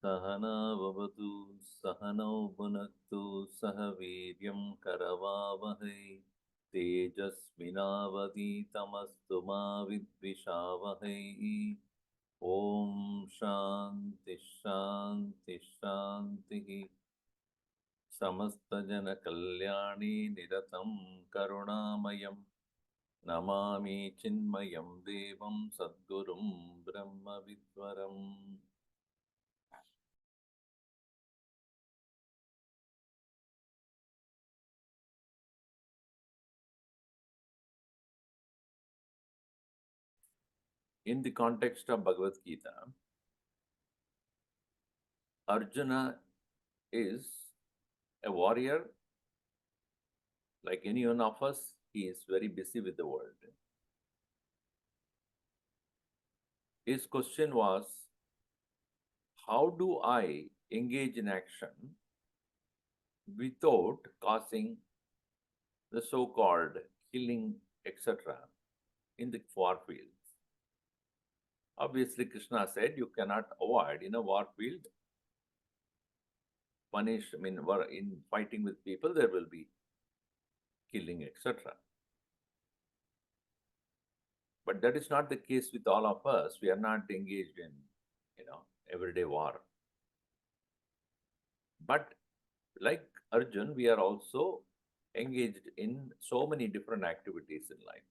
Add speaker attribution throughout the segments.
Speaker 1: सहना भवतु सहनौ भुनक्तु सह वीर्यं करवावहै तेजस्विनावधीतमस्तु मा विद्विषावहै ॐ शान्ति शान्ति शान्तिः समस्तजनकल्याणे निरतं करुणामयं नमामि चिन्मयं देवं सद्गुरुं ब्रह्मविद्वरम्. In the context of Bhagavad Gita, Arjuna is a warrior like any one of us. He is very busy with the world. His question was, how do I engage in action without causing the so-called killing, etc. in the war field? Obviously, Krishna said you cannot avoid in a war field punish. In fighting with people, there will be killing, etc. But that is not the case with all of us. We are not engaged in, everyday war. But like Arjun, we are also engaged in so many different activities in life.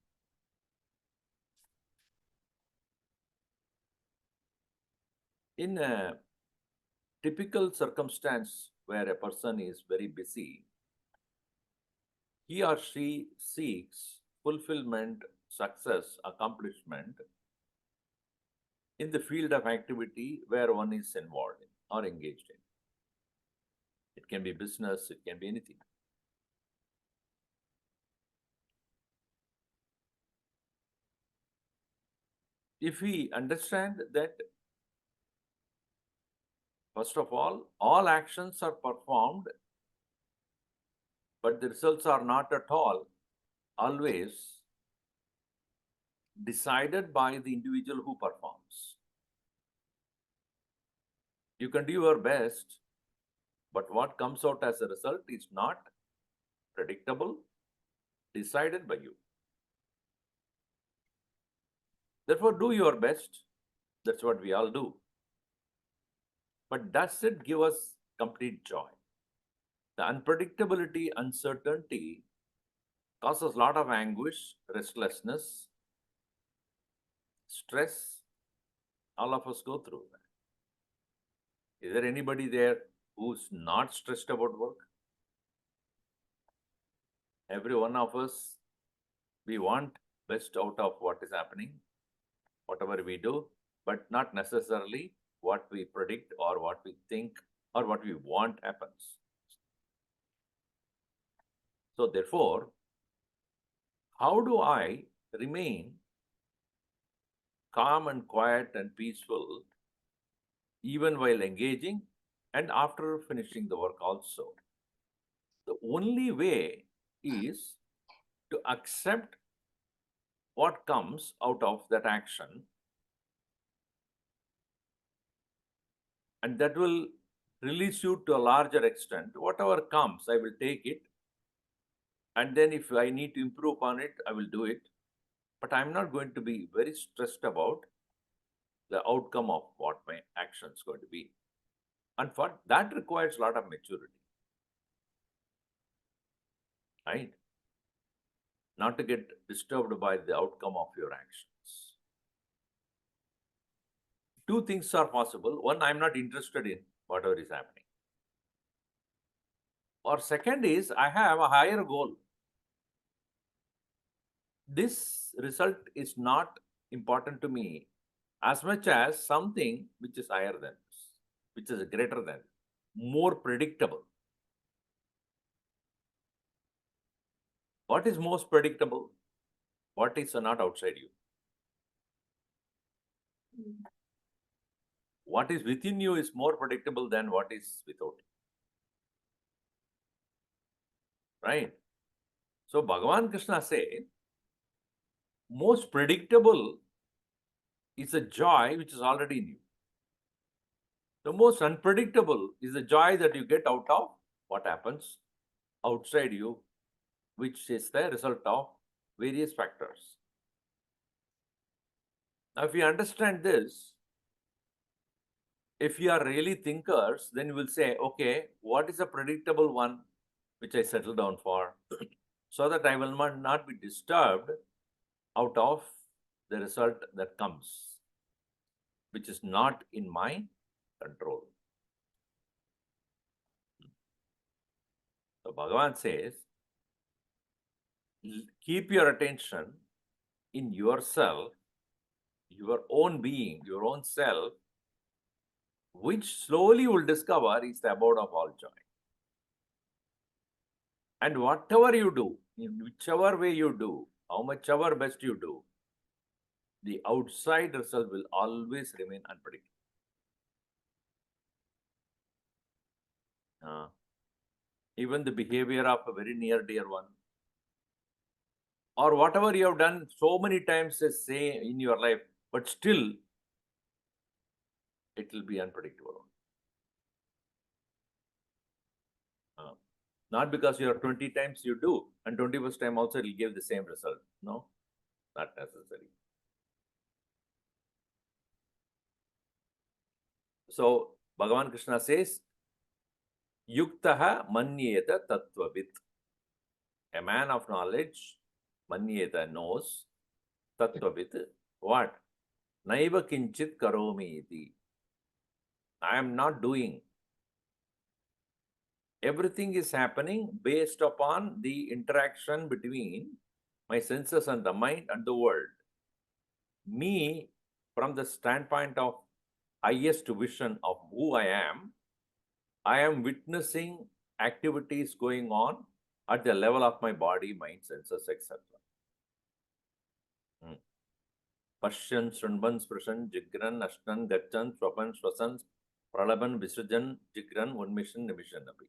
Speaker 1: In a typical circumstance where a person is very busy, he or she seeks fulfillment, success, accomplishment in the field of activity where one is involved in or engaged in. It can be business, it can be anything. If we understand that, first of all actions are performed, but the results are not at all always decided by the individual who performs. You can do your best, but what comes out as a result is not predictable, decided by you. Therefore, do your best. That's what we all do. But does it give us complete joy? The unpredictability, uncertainty causes a lot of anguish, restlessness, stress. All of us go through that. Is there anybody there who's not stressed about work? Every one of us, we want best out of what is happening, whatever we do, but not necessarily what we predict or what we think or what we want happens. So therefore, how do I remain calm and quiet and peaceful even while engaging and after finishing the work also? The only way is to accept what comes out of that action, and that will release you to a larger extent. Whatever comes, I will take it, and then if I need to improve on it, I will do it. But I'm not going to be very stressed about the outcome of what my action is going to be. And for that requires a lot of maturity, right? Not to get disturbed by the outcome of your actions. Two things are possible. One, I'm not interested in whatever is happening. Or second is, I have a higher goal. This result is not important to me as much as something which is higher than this, which is greater than, more predictable. What is most predictable? What is not outside you? What is within you is more predictable than what is without you. Right? So Bhagavan Krishna said, most predictable is a joy which is already in you. The most unpredictable is the joy that you get out of what happens outside you, which is the result of various factors. Now, if you understand this, if you are really thinkers, then you will say, okay, what is a predictable one which I settle down for so that I will not be disturbed out of the result that comes, which is not in my control. So Bhagavan says, keep your attention in yourself, your own being, your own self, which slowly you will discover is the abode of all joy. And whatever you do, in whichever way you do, how much ever best you do, the outside result will always remain unpredictable. Even the behavior of a very near dear one, or whatever you have done so many times, say in your life, but still it will be unpredictable. Not because you are 20 times you do, and 21st time also it will give the same result. No, not necessary. So Bhagavan Krishna says, Yuktaha manyeta tattvavit. A man of knowledge, manyeta knows, tattvavit, what? Naiva kinchit karomi iti. I am not doing. Everything is happening based upon the interaction between my senses and the mind and the world. Me, from the standpoint of highest vision of who I am witnessing activities going on at the level of my body, mind, senses, etc. Pashyan, Shrunban, Sprishan, Jigran, Ashnan, Gachan, Swapan, Swasan, Pralaban, Visrajan, Jigran, Unmishan, Nimishan, Api.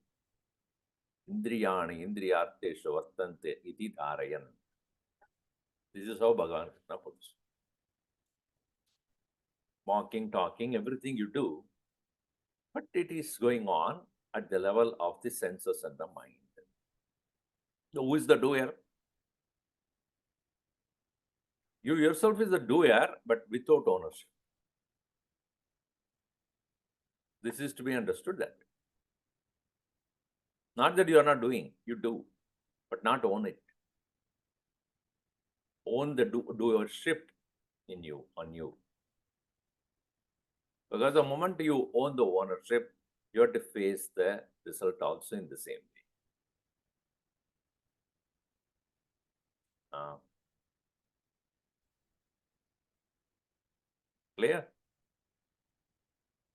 Speaker 1: Indriyani, Indriyarteshu, Vartante, Iti Dharayan. This is how Bhagavan Krishna puts. Walking, talking, everything you do, but it is going on at the level of the senses and the mind. So who is the doer? You yourself is the doer, but without ownership. This is to be understood that. Not that you are not doing, you do, but not own it. Own the doership in you, on you. Because the moment you own the ownership, you have to face the result also in the same way. Clear?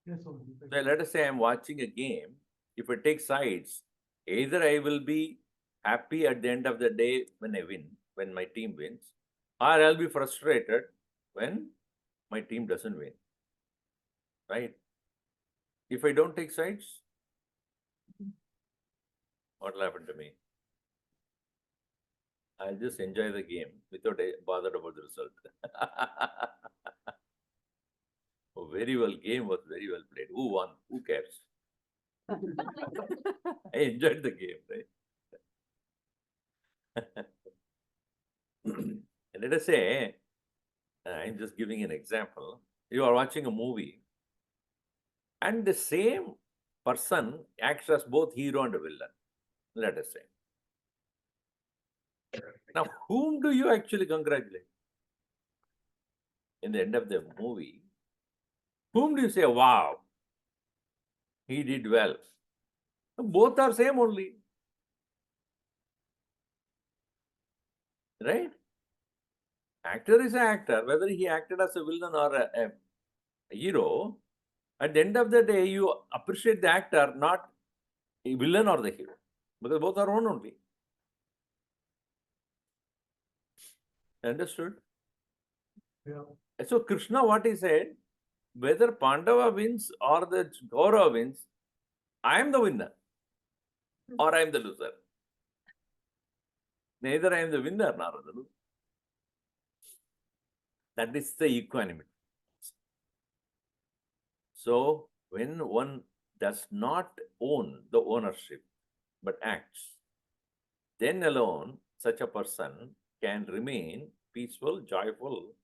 Speaker 2: Yes, sir.
Speaker 1: So let us say I'm watching a game. If I take sides, either I will be happy at the end of the day when I win, when my team wins, or I'll be frustrated when my team doesn't win. Right? If I don't take sides, what will happen to me? I'll just enjoy the game without bothered about the result. Oh, very well, game was very well played. Who won? Who cares? I enjoyed the game, right? And let us say, I'm just giving an example. You are watching a movie, and the same person acts as both hero and villain, let us say. Now, whom do you actually congratulate? In the end of the movie, whom do you say, wow, he did well? Both are same only. Right? Actor is an actor, whether he acted as a villain or a hero, at the end of the day, you appreciate the actor, not a villain or the hero, because both are one only. Understood?
Speaker 2: Yeah.
Speaker 1: So Krishna, what he said, whether Pandava wins or the Kaurava wins, I am the winner or I am the loser. Neither I am the winner nor the loser. That is the equanimity. So when one does not own the ownership but acts, then alone such a person can remain peaceful, joyful,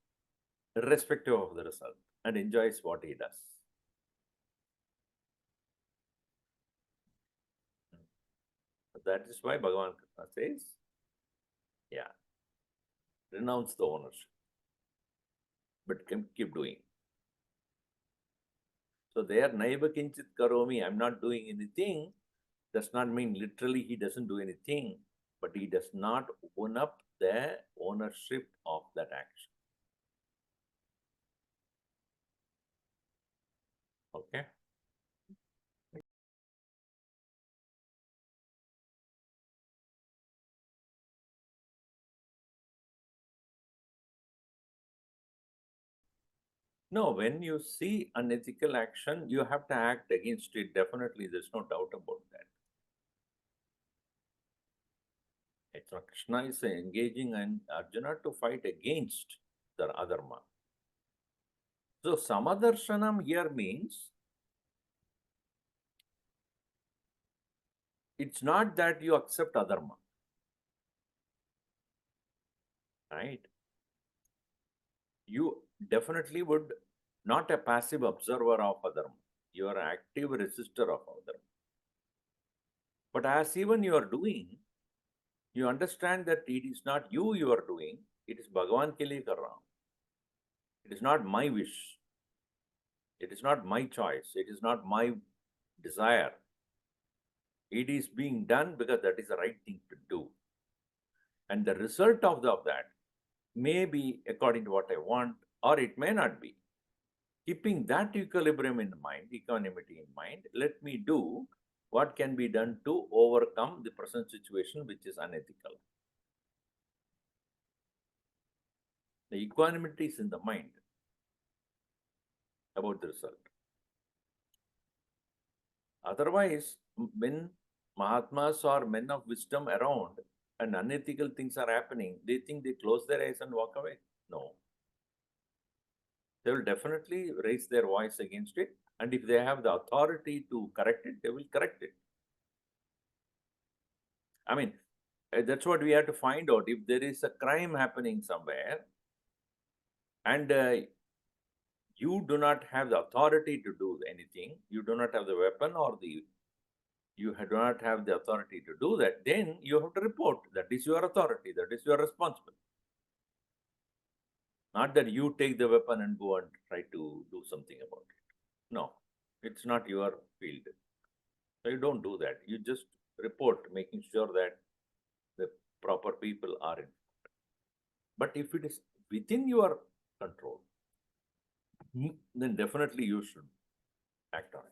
Speaker 1: irrespective of the result, and enjoys what he does. That is why Bhagavan Krishna says, yeah, renounce the ownership, but keep doing. So there, naiva kinchit karomi, I'm not doing anything, does not mean literally he doesn't do anything, but he does not own up the ownership of that action. Okay? No, when you see unethical action, you have to act against it. Definitely, there's no doubt about that. Krishna is engaging and Arjuna to fight against the adharma. So, Samadarshanam here means it's not that you accept adharma, right? You definitely would not a passive observer of adharma. You are an active resistor of adharma. But as even you are doing, you understand that it is not you are doing, it is Bhagavan ke liye kar raha hu. It is not my wish. It is not my choice. It is not my desire. It is being done because that is the right thing to do. And the result of that may be according to what I want, or it may not be. Keeping that equilibrium in mind, equanimity in mind, let me do what can be done to overcome the present situation which is unethical. The equanimity is in the mind about the result. Otherwise, when Mahatmas or men of wisdom around and unethical things are happening, they think they close their eyes and walk away. No. They will definitely raise their voice against it. And if they have the authority to correct it, they will correct it. I mean, that's what we have to find out. If there is a crime happening somewhere and you do not have the authority to do anything, you do not have the weapon or you do not have the authority to do that, then you have to report. That is your authority. That is your responsibility. Not that you take the weapon and go and try to do something about it. No, it's not your field. So you don't do that. You just report, making sure that the proper people are in. But if it is within your control, then definitely you should act on it.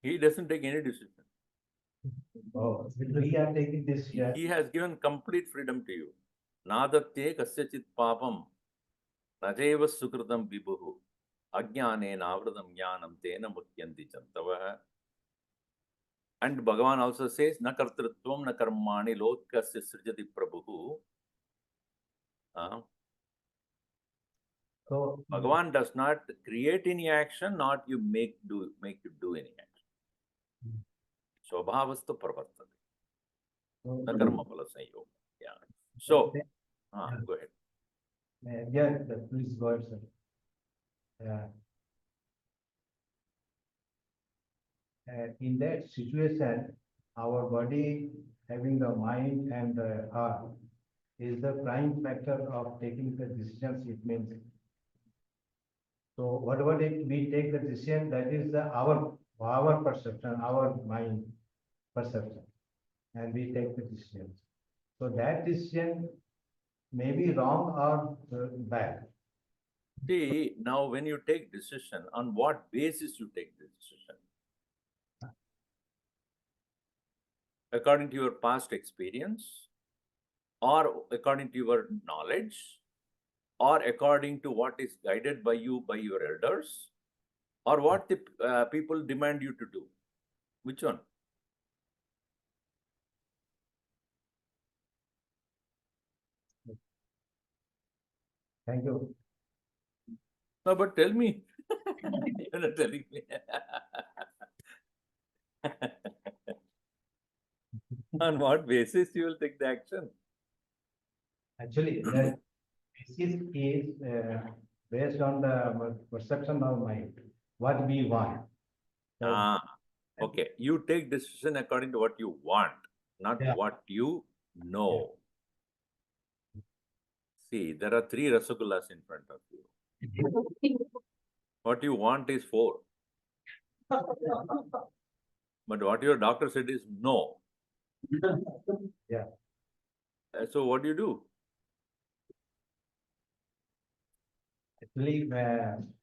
Speaker 1: He doesn't take any decision.
Speaker 2: Oh, we are taking this here.
Speaker 1: He has given complete freedom to you. Nadatye kasyachit papam najeva sukritam vibhuhu ajnane navradam jnanam tena mutyanti chantavah. And Bhagavan also says, na kartrutvam na karmani lokasya srijati prabhu. So Bhagavan does not create any action, not you make you do any action. Swabhavastu pravartate. Na karma phala sanyoga. Yeah. So, go ahead.
Speaker 2: Yeah, please go ahead, sir. Yeah. In that situation, our body having the mind and the heart is the prime factor of taking the decisions. It means, so whatever we take the decision, that is our perception, our mind perception, and we take the decisions. So that decision may be wrong or bad.
Speaker 1: See, now when you take decision, on what basis you take the decision? According to your past experience, or according to your knowledge, or according to what is guided by you by your elders, or what the people demand you to do? Which one?
Speaker 2: Thank you.
Speaker 1: No, but tell me. You're not telling me. On what basis you will take the action?
Speaker 2: Actually, that basis is based on the perception of mind, what we want.
Speaker 1: Ah, okay. You take decision according to what you want, not
Speaker 2: Yeah.
Speaker 1: what you know. See, there are 3 rasagullas in front of you. What you want is 4. But what your doctor said is no.
Speaker 2: Yeah.
Speaker 1: So what do you do?
Speaker 2: Actually,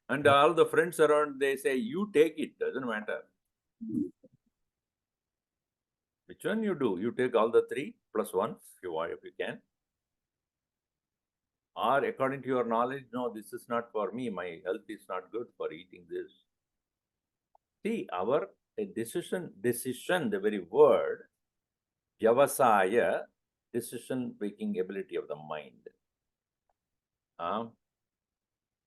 Speaker 1: And all the friends around, they say, you take it, doesn't matter. Which one you do? You take all the 3 plus 1 if you want, if you can. Or according to your knowledge, no, this is not for me. My health is not good for eating this. See, our decision, the very word, Vyavasaya, decision-making ability of the mind,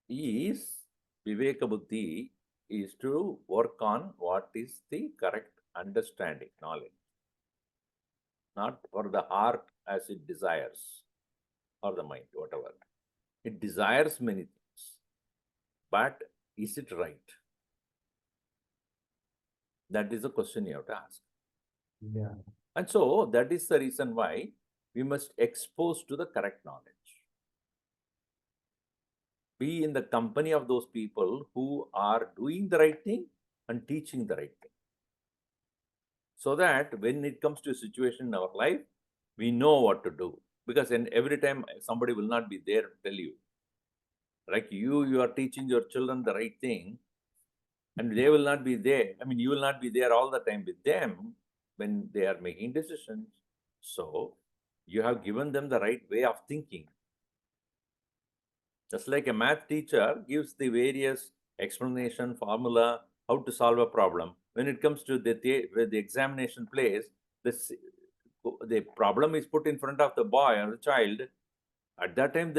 Speaker 1: is Viveka Buddhi, is to work on what is the correct understanding, knowledge. Not for the heart as it desires, or the mind, whatever. It desires many things, but is it right? That is the question you have to ask.
Speaker 2: yeah.
Speaker 1: And so that is the reason why we must expose to the correct knowledge. Be in the company of those people who are doing the right thing and teaching the right thing. So that when it comes to a situation in our life, we know what to do. Because then every time somebody will not be there to tell you. Like you are teaching your children the right thing, and they will not be there. I mean, you will not be there all the time with them when they are making decisions. So you have given them the right way of thinking. Just like a math teacher gives the various explanation, formula, how to solve a problem. When it comes to where the examination place, the problem is put in front of the boy or the child. At that time,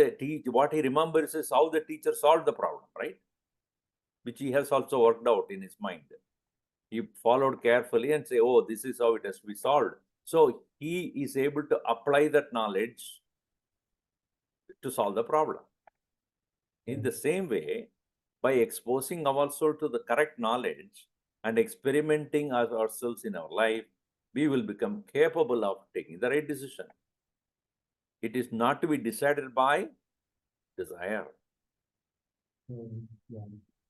Speaker 1: what he remembers is how the teacher solved the problem, right? Which he has also worked out in his mind. He followed carefully and say, oh, this is how it has to be solved. So he is able to apply that knowledge to solve the problem. In the same way, by exposing ourselves to the correct knowledge and experimenting ourselves in our life, we will become capable of taking the right decision. It is not to be decided by desire,
Speaker 2: Yeah.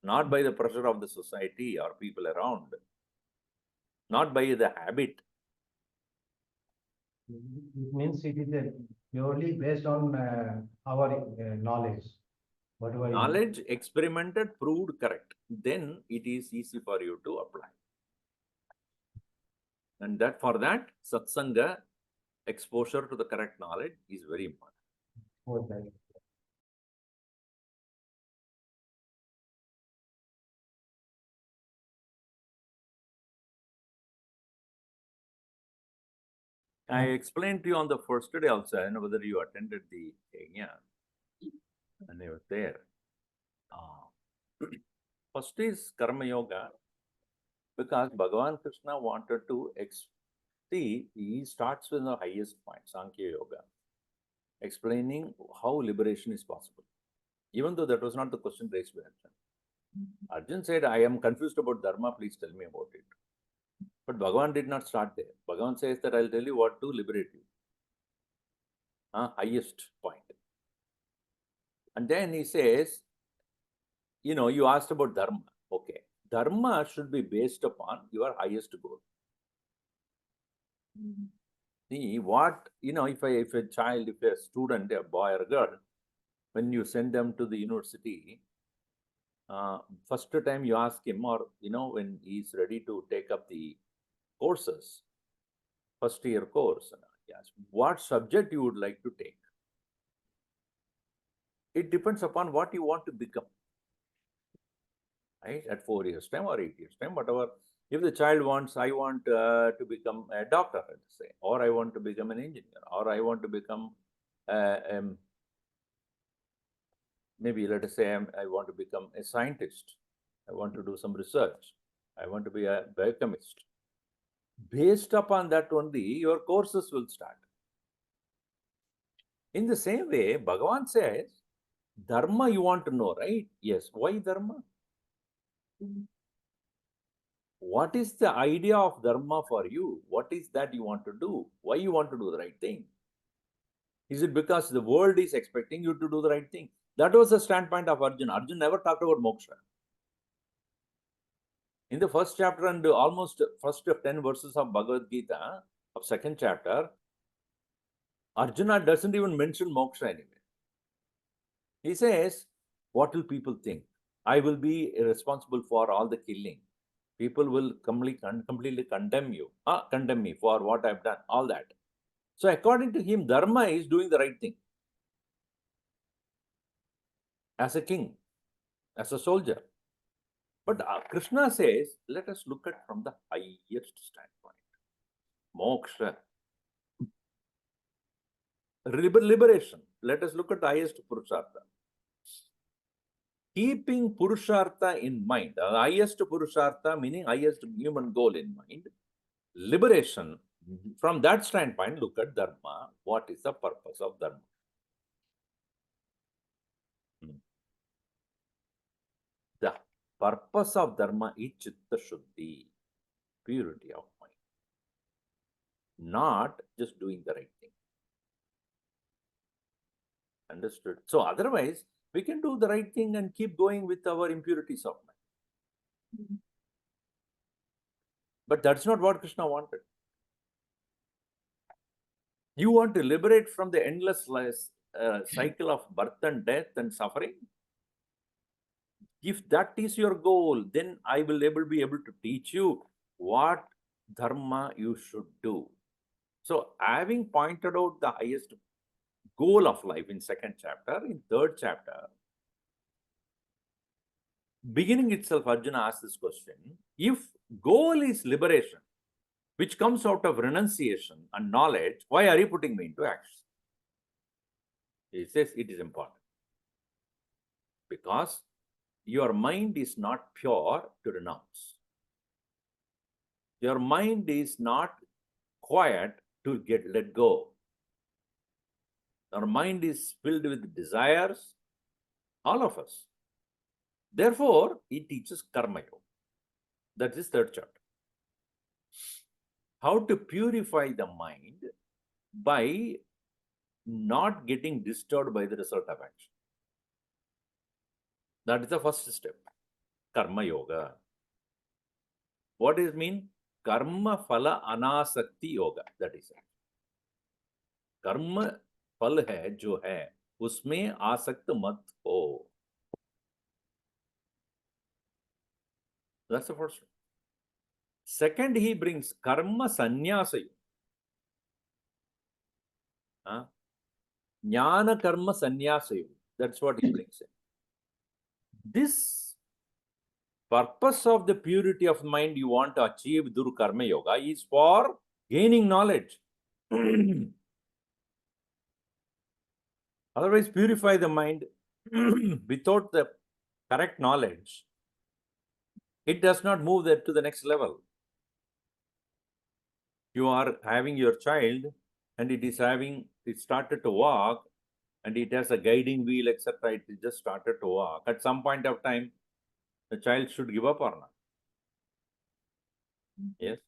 Speaker 1: not by the pressure of the society or people around, not by the habit.
Speaker 2: It means it is purely based on our knowledge. Whatever
Speaker 1: Knowledge experimented, proved correct. Then it is easy for you to apply. And that for that, satsanga, exposure to the correct knowledge is very important.
Speaker 2: Okay.
Speaker 1: I explained to you on the first day also. I don't know whether you attended the yajna, and I was there. First is Karma Yoga, because Bhagavan Krishna wanted to see, he starts with the highest point, Sankhya Yoga, explaining how liberation is possible. Even though that was not the question raised by Arjun. Arjun said, I am confused about Dharma, please tell me about it. But Bhagavan did not start there. Bhagavan says that I'll tell you what to liberate you. Highest point. And then he says, you asked about Dharma. Okay. Dharma should be based upon your highest goal. See, if a child, if a student, a boy or a girl, when you send them to the university, first time you ask him, or, when he's ready to take up the courses, first year course, yes, what subject you would like to take? It depends upon what you want to become. Right? At 4 years time or 8 years time, whatever. If the child wants, I want to become a doctor, let's say, or I want to become an engineer, or I want to become maybe let us say I want to become a scientist. I want to do some research. I want to be a biochemist. Based upon that only, your courses will start. In the same way, Bhagavan says, Dharma you want to know, right? Yes. Why Dharma? What is the idea of Dharma for you? What is that you want to do? Why you want to do the right thing? Is it because the world is expecting you to do the right thing? That was the standpoint of Arjuna. Arjuna never talked about moksha. In the first chapter and almost first 10 verses of Bhagavad Gita, of second chapter, Arjuna doesn't even mention moksha anyway. He says, what will people think? I will be responsible for all the killing. People will completely condemn me for what I've done, all that. So according to him, Dharma is doing the right thing. As a king, as a soldier. But Krishna says, let us look at from the highest standpoint. Moksha. Liberation. Let us look at the highest Purushartha. Keeping Purushartha in mind, the highest Purushartha meaning highest human goal in mind, liberation, from that standpoint, look at Dharma. What is the purpose of Dharma? The purpose of Dharma is Chitta Shuddhi, purity of mind. Not just doing the right thing. Understood? So otherwise, we can do the right thing and keep going with our impurities of mind. But that's not what Krishna wanted. You want to liberate from the endless cycle of birth and death and suffering? If that is your goal, then I will be able to teach you what dharma you should do. So having pointed out the highest goal of life in second chapter, in third chapter, beginning itself, Arjuna asks this question, if goal is liberation, which comes out of renunciation and knowledge, why are you putting me into action? He says it is important. Because your mind is not pure to renounce. Your mind is not quiet to let go. Our mind is filled with desires, all of us. Therefore, he teaches Karma Yoga. That is third chapter. How to purify the mind by not getting disturbed by the result of action. That is the first step. Karma Yoga. What does it mean? Karma Phala Anasakti Yoga. That is it. Karma फल है जो है उसमें आसक्त मत हो. That's the first one. Second, he brings karma sannyasa. Jnana karma sannyasa. That's what he brings in. This purpose of the purity of mind you want to achieve through karma yoga is for gaining knowledge. Otherwise, purify the mind without the correct knowledge. It does not move that to the next level. You are having your child and it started to walk and it has a guiding wheel, etc. It just started to walk. At some point of time, the child should give up or not? Yes?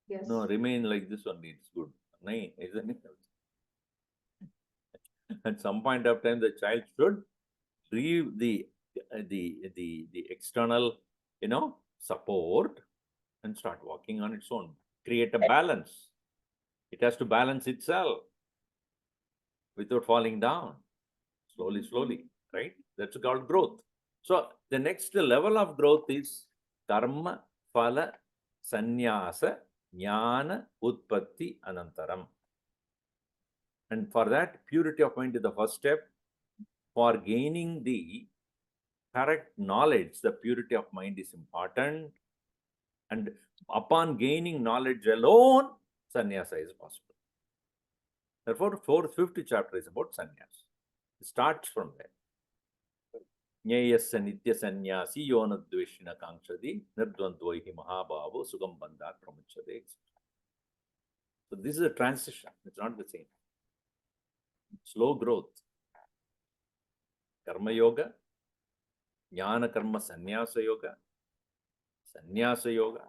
Speaker 3: Yes.
Speaker 1: No, remain like this only. It's good. No, isn't it? At some point of time, the child should leave the external, support and start walking on its own. Create a balance. It has to balance itself without falling down. Slowly, right? That's called growth. So the next level of growth is karma, phala, sannyasa, jnana, utpatti, anantaram. And for that, purity of mind is the first step. For gaining the correct knowledge, the purity of mind is important. And upon gaining knowledge alone, sannyasa is possible. Therefore, fifth chapter is about sannyasa. It starts from there. Nyayasya nitya sannyasi yona dveshina kankshadi nirdvandvoihi mahabhavo sugam bandhat pramuchade. So this is a transition. It's not the same. Slow growth. Karma yoga, jnana karma sannyasa yoga, sannyasa yoga.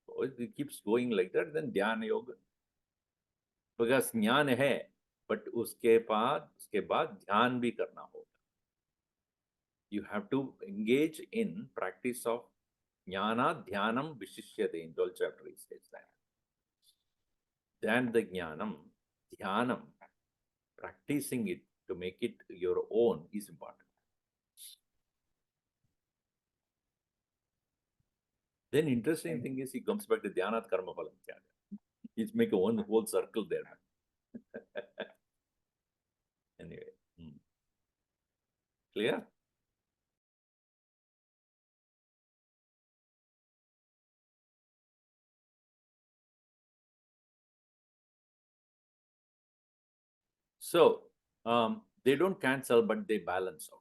Speaker 1: So it keeps going like that. Then dhyana yoga. Because ज्ञान है, but उसके बाद ध्यान भी करना होगा. You have to engage in practice of jnana dhyanam vishishyate. In 12th chapter he says that. Then the jnanam, dhyanam, practicing it to make it your own is important. Then interesting thing is he comes back to dhyanat karma phalam tyaga. He's make a whole circle there. Anyway, clear? So they don't cancel, but they balance out.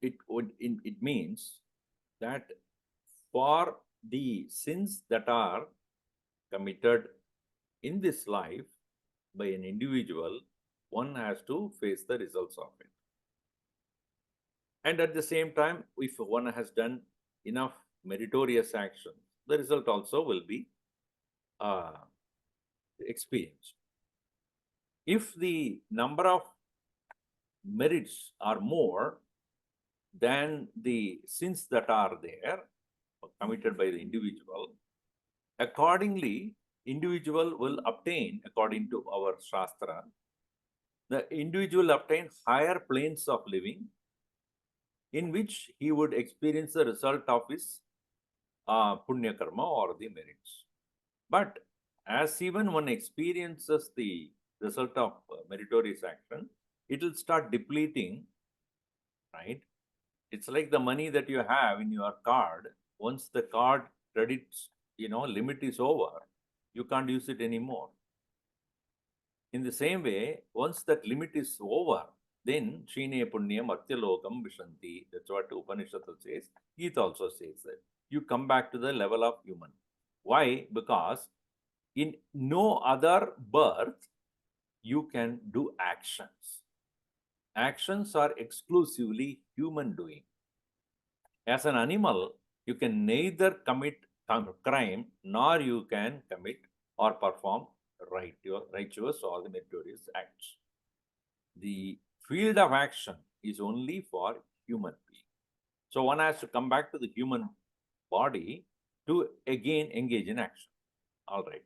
Speaker 1: It means that for the sins that are committed in this life by an individual, one has to face the results of it. And at the same time, if one has done enough meritorious action, the result also will be experienced. If the number of merits are more than the sins that are there committed by the individual, accordingly, individual will obtain, according to our Shastra, the individual obtain higher planes of living in which he would experience the result of his punya karma or the merits. But as even one experiences the result of meritorious action, it will start depleting, right? It's like the money that you have in your card. Once the card credits, limit is over, you can't use it anymore. In the same way, once that limit is over, then Shine Punyam Atyalokam Vishanti. That's what Upanishad says. Gita also says that. You come back to the level of human. Why? Because in no other birth you can do actions. Actions are exclusively human doing. As an animal, you can neither commit crime nor you can commit or perform righteous or the meritorious acts. The field of action is only for human being. So one has to come back to the human body to again engage in action. All right.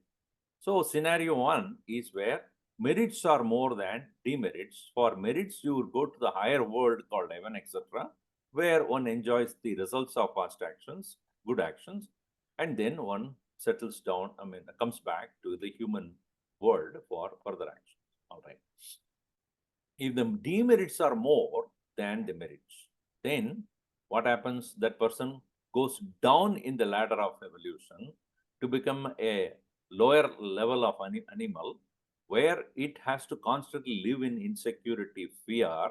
Speaker 1: So scenario one is where merits are more than demerits. For merits, you would go to the higher world called heaven, etc., where one enjoys the results of past actions, good actions, and then one settles down, comes back to the human world for further action. All right. If the demerits are more than the merits, then what happens? That person goes down in the ladder of evolution to become a lower level of animal where it has to constantly live in insecurity, fear,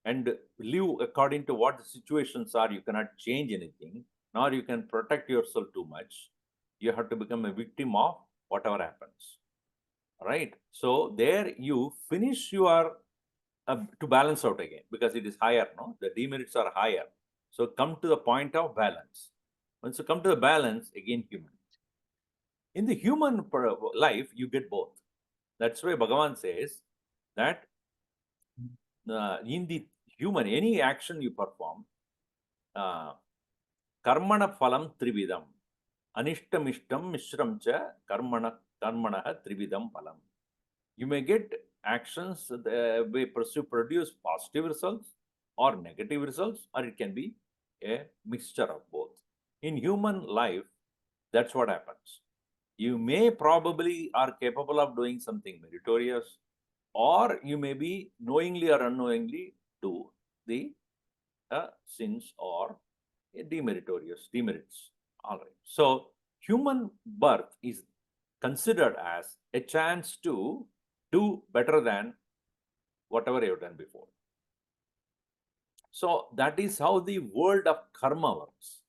Speaker 1: and live according to what the situations are. You cannot change anything, nor you can protect yourself too much. You have to become a victim of whatever happens. Right? So there you finish your to balance out again because it is higher, no? The demerits are higher. So come to the point of balance. Once you come to the balance, again human. In the human life, you get both. That's why Bhagavan says that in the human, any action you perform, karmana phalam trividam, anishtam ishtam mishram cha karmana trividam phalam. You may get actions that produce positive results or negative results, or it can be a mixture of both. In human life, that's what happens. You may probably are capable of doing something meritorious, or you may be knowingly or unknowingly do the sins or demerits. All right. So human birth is considered as a chance to do better than whatever you have done before. So that is how the world of karma works.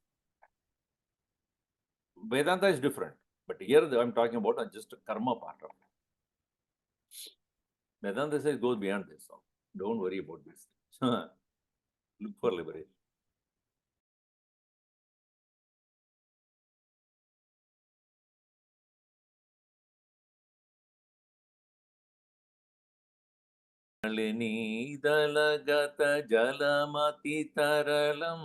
Speaker 1: Vedanta is different, but here I'm talking about just a karma part of it. Vedanta says goes beyond this. So don't worry about this. Look for liberation. నళినీదళగత జలమతి తరళం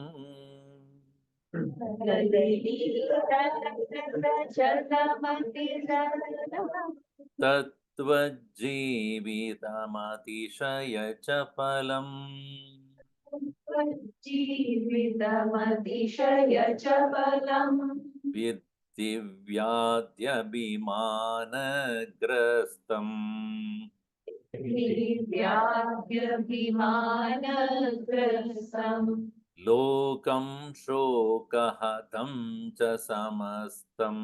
Speaker 1: తత్వజ్జీవితమతిశయ చపలం విద్ధి వ్యాధ్యభిమానగ్రస్తం లోకం శోకహతం చ సమస్తం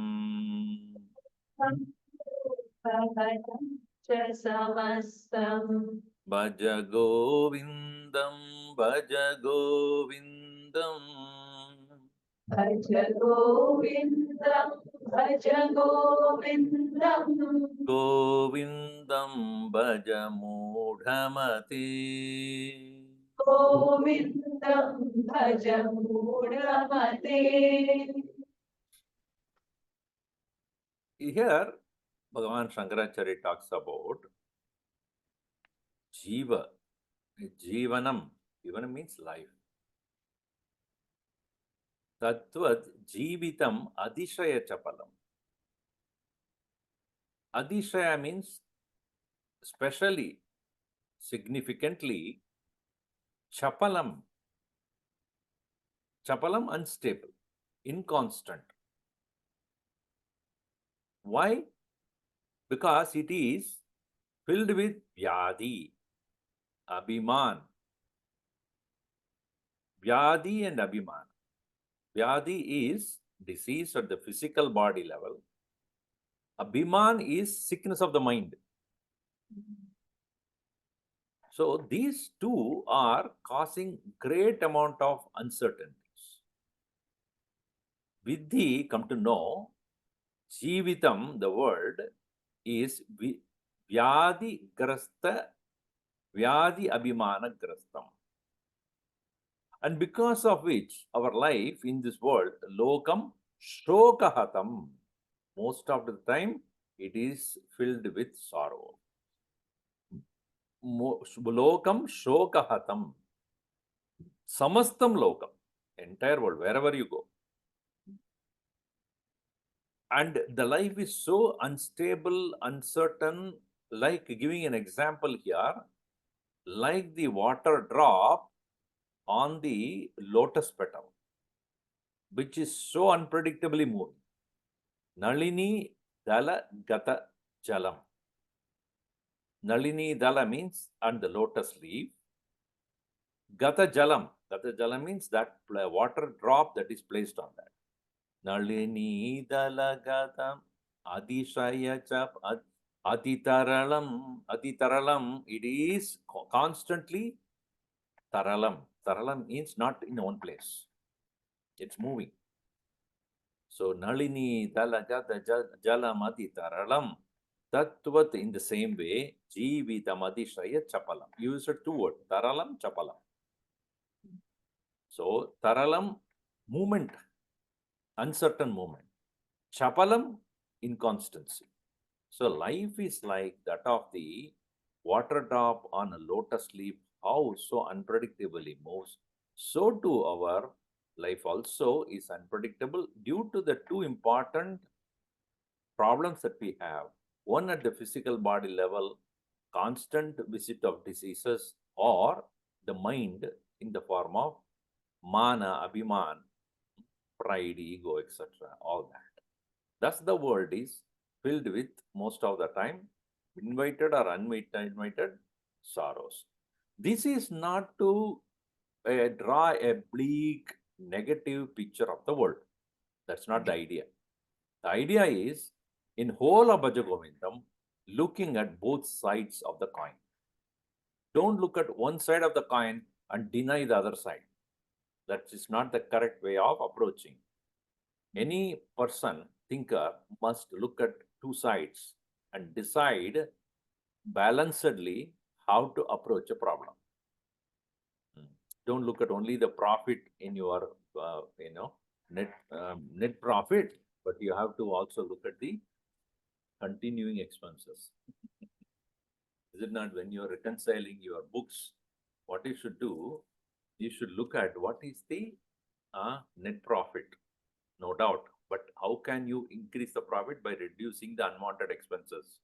Speaker 1: భజ గోవిందం భజ గోవిందం గోవిందం భజ మూఢమతే Here, Bhagavan Shankaracharya talks about Jiva, Jivanam. Jivanam means life. Tatvat Jivitam Adishaya Chapalam. Adishaya means especially, significantly, Chapalam. Chapalam, unstable, inconstant. Why? Because it is filled with Vyadi, Abhiman. Vyadi and Abhiman. Vyadi is disease at the physical body level. Abhiman is sickness of the mind. So these two are causing great amount of uncertainties. Vidhi, come to know, Jivitam, the word, is Vyadi Grasta, Vyadi Abhimana Grastam. And because of which our life in this world, Lokam Shokahatam, most of the time it is filled with sorrow. Lokam Shokahatam. Samastam Lokam, entire world, wherever you go. And the life is so unstable, uncertain, like giving an example here, like the water drop on the lotus petal, which is so unpredictably moving. Nalini Dala Gata Jalam. Nalini Dala means and the lotus leaf. Gata Jalam. Gata Jalam means that water drop that is placed on that. Nalini Dala Gata Adishaya Chap Aditaralam. Aditaralam, it is constantly Taralam. Taralam means not in one place. It's moving. So Nalini Dalagata Jalamati Taralam. Tattvat, in the same way, Jeevitamadishaya Chapalam. Use it two words, Taralam, Chapalam. So Taralam, movement, uncertain movement. Chapalam, inconstancy. So life is like that of the water drop on a lotus leaf, how so unpredictably moves. So too our life also is unpredictable due to the two important problems that we have. One at the physical body level, constant visit of diseases, or the mind in the form of mana, abhiman, pride, ego, etc. All that. Thus the world is filled with, most of the time, invited or uninvited sorrows. This is not to draw a bleak, negative picture of the world. That's not the idea. The idea is, in whole of BhajaGovindam, looking at both sides of the coin. Don't look at one side of the coin and deny the other side. That is not the correct way of approaching. Any person, thinker, must look at two sides and decide balancedly how to approach a problem. Don't look at only the profit in your, net profit, but you have to also look at the continuing expenses. Is it not? When you're reconciling your books, what you should do, you should look at what is the net profit, no doubt. But how can you increase the profit? By reducing the unwanted expenses.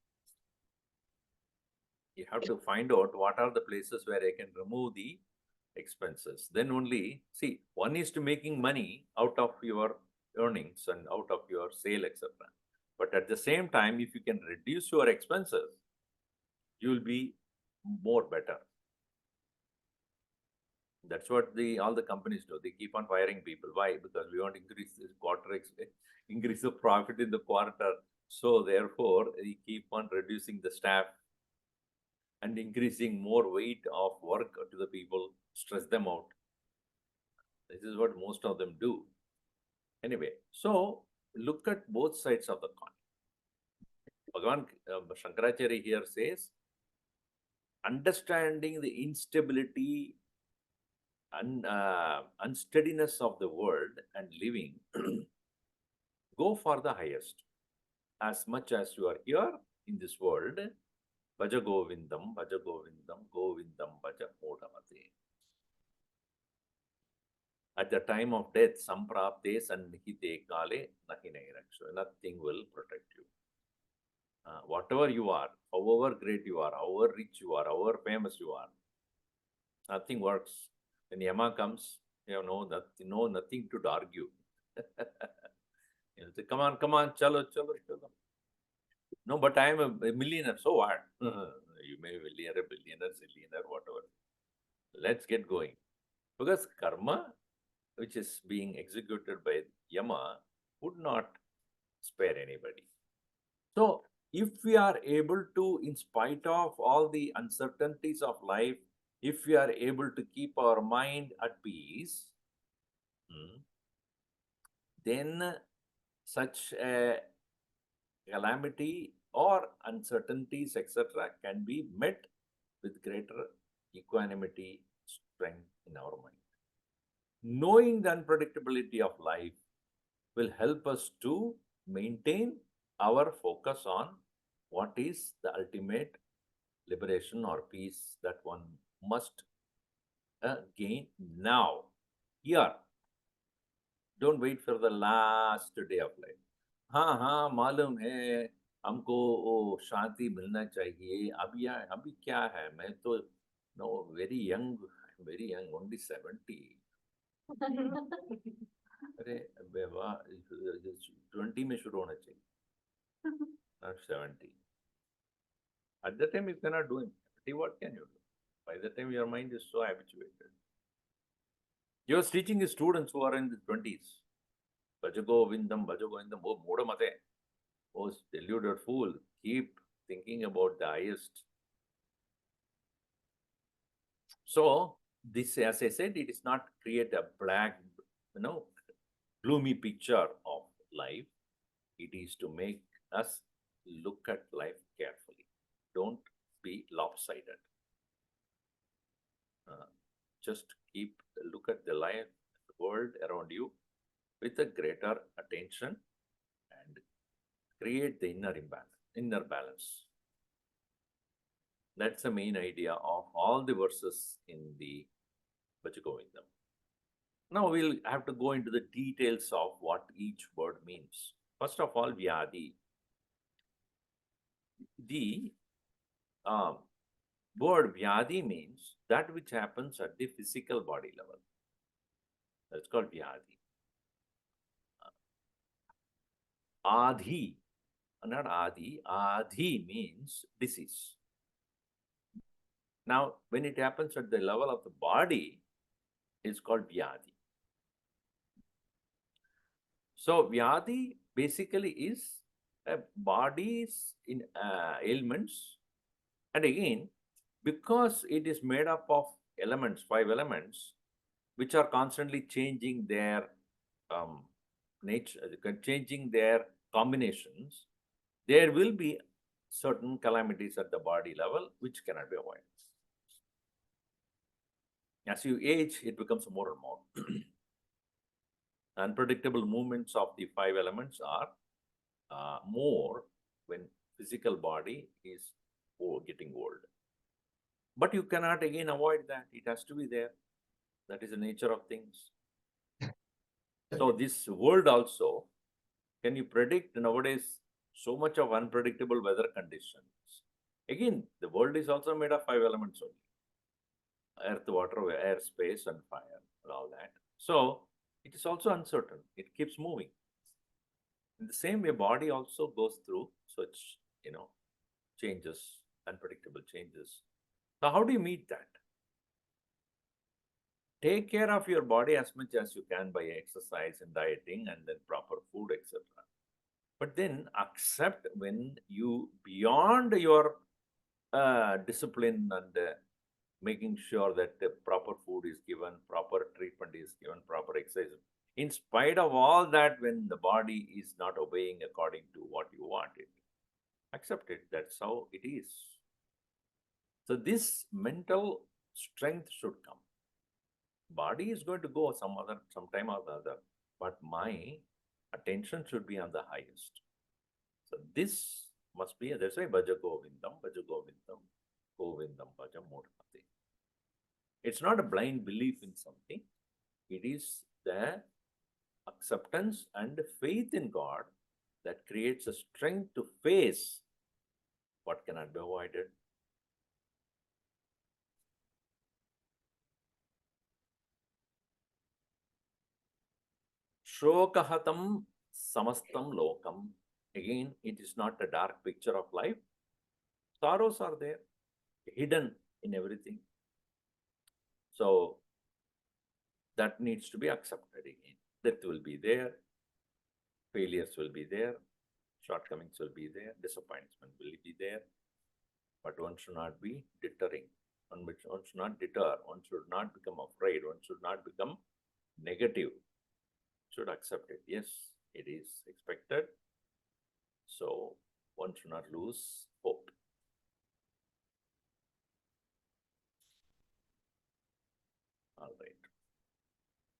Speaker 1: You have to find out what are the places where I can remove the expenses. Then only, see, one is to making money out of your earnings and out of your sale, etc. But at the same time, if you can reduce your expenses, you will be more better. That's what all the companies do. They keep on firing people. Why? Because we want to increase this increase the profit in the quarter. So therefore, we keep on reducing the staff and increasing more weight of work to the people, stress them out. This is what most of them do. Anyway, so look at both sides of the coin. Bhagavan Shankaracharya here says, understanding the instability and unsteadiness of the world and living, go for the highest. As much as you are here in this world, BhajaGovindam, BhajaGovindam, Govindam Bhaja Modamate. At the time of death, samprapte sannihite kale nahi raksha. Nothing will protect you. Whatever you are, however great you are, however rich you are, however famous you are, nothing works. When Yama comes, you have nothing to argue. Say, come on, chalo. No, but I am a millionaire, so what? You may be millionaire, billionaire, zillionaire, whatever. Let's get going. Because karma, which is being executed by Yama, would not spare anybody. So, if we are able to, in spite of all the uncertainties of life, if we are able to keep our mind at peace, then such a calamity or uncertainties, etc., can be met with greater equanimity, strength in our mind. Knowing the unpredictability of life will help us to maintain our focus on what is the ultimate liberation or peace that one must gain now, here. Don't wait for the last day of life. हाँ मालूम है हमको वो शांति मिलना चाहिए. अभी क्या है, मैं तो वेरी यंग only 70. अरे 20 में शुरू होना चाहिए, not 70. At that time you cannot do it. What can you do? By the time your mind is so habituated. He was teaching his students who are in the 20s. BhajaGovindam, oh Modamate, oh deluded fool, keep thinking about the highest. So, this, as I said, it is not create a black, gloomy picture of life. It is to make us look at life carefully. Don't be lopsided. Just look at the life, the world around you with a greater attention and create the inner balance. That's the main idea of all the verses in the BhajaGovindam. Now we'll have to go into the details of what each word means. First of all, Vyadi. The word Vyadi means that which happens at the physical body level. That's called Vyadi. Adhi, not Adi, Adhi means disease. Now, when it happens at the level of the body, it's called Vyadi. So, Vyadi basically is a body's ailments. And again, because it is made up of elements, 5 elements, which are constantly changing their nature, changing their combinations, there will be certain calamities at the body level which cannot be avoided. As you age, it becomes more and more. Unpredictable movements of the 5 elements are more when physical body is getting old. But you cannot again avoid that. It has to be there. That is the nature of things. So this world also, can you predict nowadays so much of unpredictable weather conditions? Again, the world is also made of 5 elements only. Earth, water, air, space, and fire, and all that. So it is also uncertain. It keeps moving. In the same way, body also goes through such, changes, unpredictable changes. So how do you meet that? Take care of your body as much as you can by exercise and dieting and then proper food, etc. But then accept when you, beyond your discipline and making sure that the proper food is given, proper treatment is given, proper exercise. In spite of all that, when the body is not obeying according to what you want it, accept it. That's how it is. So this mental strength should come. Body is going to go sometime or the other, but my attention should be on the highest. So this must be, that's why BhajaGovindam, Govindam Bhaja Murti. It's not a blind belief in something. It is the acceptance and faith in God that creates a strength to face what cannot be avoided. Shokahatam samastam lokam. Again, it is not a dark picture of life. Sorrows are there, hidden in everything. So that needs to be accepted again. Death will be there, failures will be there, shortcomings will be there, disappointment will be there. But one should not be deterring. One should not deter. One should not become afraid. One should not become negative. Should accept it. Yes, it is expected. So one should not lose hope. All right.